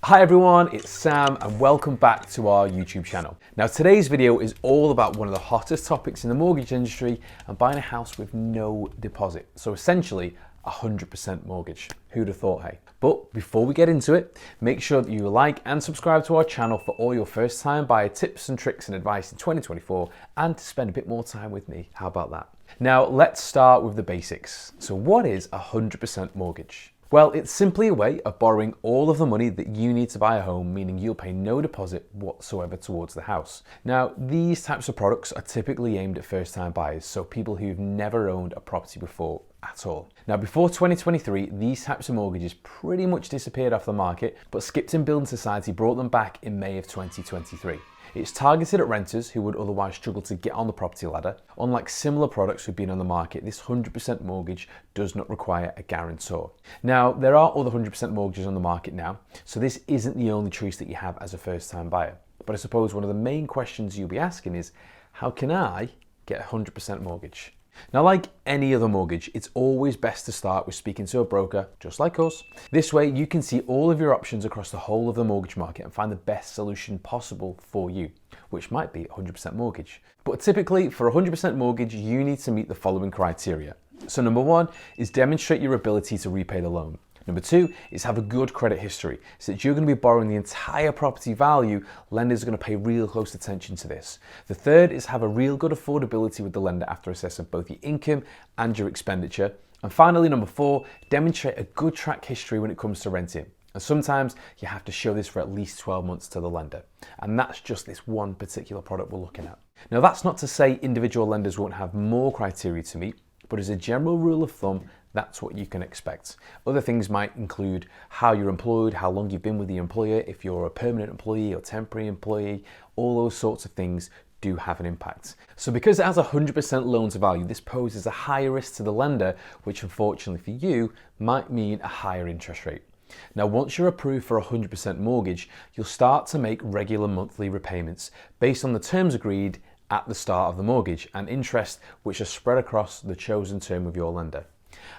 Hi everyone, it's Sam and welcome back to our YouTube channel. Now today's video is all about one of the hottest topics in the mortgage industry and buying a house with no deposit. So essentially 100% mortgage. Who'd have thought, hey? But before we get into it, make sure that you like and subscribe to our channel for all your first time buyer tips and tricks and advice in 2024 and to spend a bit more time with me. How about that? Now let's start with the basics. So what is a 100% mortgage? Well, it's simply a way of borrowing all of the money that you need to buy a home, meaning you'll pay no deposit whatsoever towards the house. Now, these types of products are typically aimed at first-time buyers, so people who've never owned a property before at all. Now, before 2023, these types of mortgages pretty much disappeared off the market, but Skipton Building Society brought them back in May of 2023. It's targeted at renters who would otherwise struggle to get on the property ladder. Unlike similar products who've been on the market, this 100% mortgage does not require a guarantor. Now, there are other 100% mortgages on the market now, so this isn't the only choice that you have as a first-time buyer. But I suppose one of the main questions you'll be asking is, how can I get a 100% mortgage? Now, like any other mortgage, it's always best to start with speaking to a broker, just like us. This way, you can see all of your options across the whole of the mortgage market and find the best solution possible for you, which might be a 100% mortgage. But typically, for a 100% mortgage, you need to meet the following criteria. So number one is demonstrate your ability to repay the loan. Number two is have a good credit history. So that you're going to be borrowing the entire property value, lenders are going to pay real close attention to this. The third is have a real good affordability with the lender after assessing both your income and your expenditure. And finally, number four, demonstrate a good track history when it comes to renting. And sometimes you have to show this for at least 12 months to the lender. And that's just this one particular product we're looking at. Now, that's not to say individual lenders won't have more criteria to meet, but as a general rule of thumb, that's what you can expect. Other things might include how you're employed, how long you've been with the employer, if you're a permanent employee or temporary employee, all those sorts of things do have an impact. So because it has 100% loan to value, this poses a higher risk to the lender, which unfortunately for you might mean a higher interest rate. Now, once you're approved for a 100% mortgage, you'll start to make regular monthly repayments based on the terms agreed at the start of the mortgage and interest which are spread across the chosen term of your lender.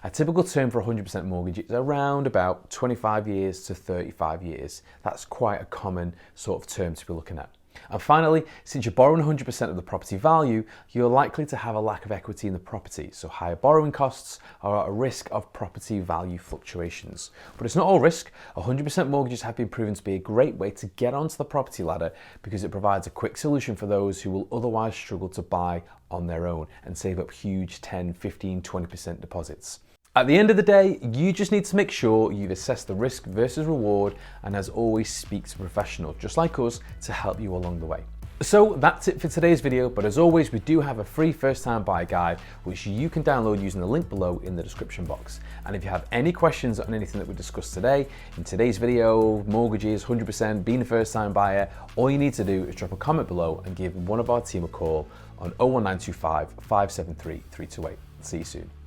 A typical term for a 100% mortgage is around about 25 years to 35 years. That's quite a common sort of term to be looking at. And finally, since you're borrowing 100% of the property value, you're likely to have a lack of equity in the property, so higher borrowing costs are at a risk of property value fluctuations. But it's not all risk. 100% mortgages have been proven to be a great way to get onto the property ladder because it provides a quick solution for those who will otherwise struggle to buy on their own and save up huge 10, 15, 20% deposits. At the end of the day, you just need to make sure you've assessed the risk versus reward and as always speak to a professional just like us to help you along the way. So that's it for today's video, but as always we do have a free first-time buyer guide which you can download using the link below in the description box. And if you have any questions on anything that we discussed today, in today's video, mortgages, 100%, being a first-time buyer, all you need to do is drop a comment below and give one of our team a call on 01925 573 328. See you soon.